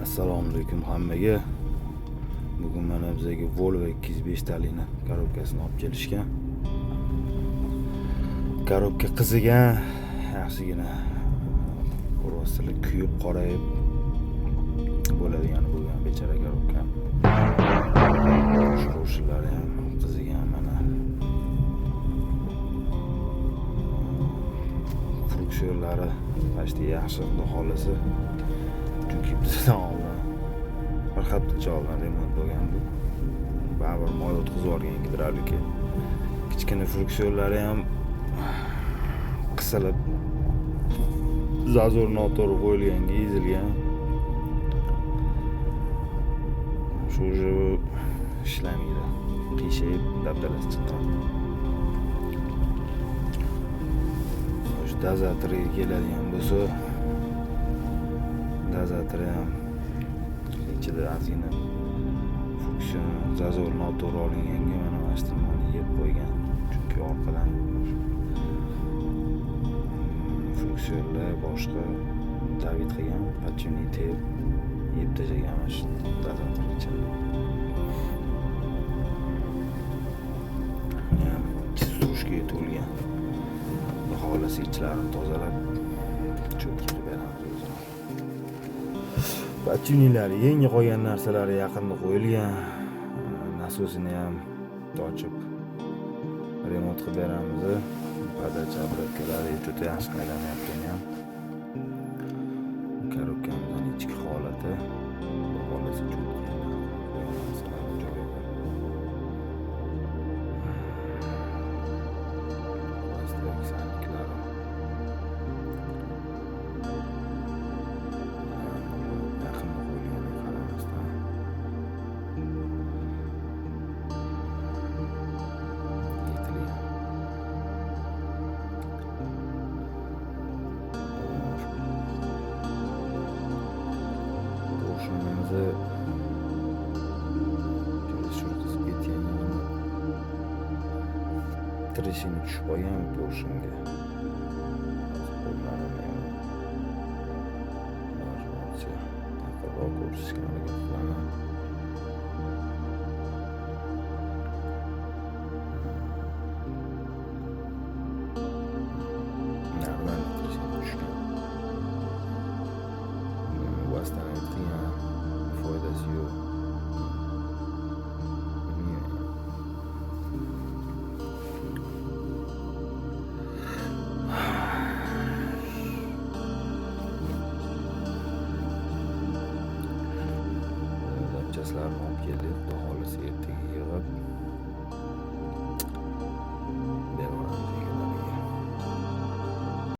Assalomu alaykum hammaga. Bugun mana bizga Volvo 205 talikni korobkasini olib kelishgan. Korobka qizigan, yaxshigina rostli kuyib qorayib bo'ladigan bo'lgan bechara korobka. Sho'rlari ham qizigan mana. Funksiyonlari qashti yaxshi xudo xolisi. Chunki bizdan oldin bir haftacha oldin remont bo'lgan bu. Baribir moy o'tkazib yuborgan gidravlika. Kichkina funksiyonlari ham qisilib zazor noto'g'ri qo'yilganga ezilgan. Shu ishlamaydi. Qiyshayib dabdalasi chiqqan. Shu dozatorga keladigan bo'lsa, dozatori ham ichida ozgina funksiyon zazor noto'g'ri olinganga mana mashtumani yeb qo'ygan. Chunki orqadan funksiyonlar boshqa David qilgan patchunite yeb tashlagan mana shu dozator ichida. Surushga to'lgan. Xohlasa ichlarini tozalab cho'tkizib beramiz o'zini. Patchunilari yangi qo'ygan narsalari yaqinda qo'yilgan. Nasosini ham ochib remont qilib beramiz. Podacha obratkalari juda yaxshi aylanyapti ham. Korobkamizning ichki holati xohlasa trishini tushib qolgan porshunga. Aqlroq ko'rsatishga harakat qilaman. Nardan trishini tushgan. Vasdan aytgan foydasi yo'q. Zapchastlarni olib keldik, xudo xolisi ertaga yig'ib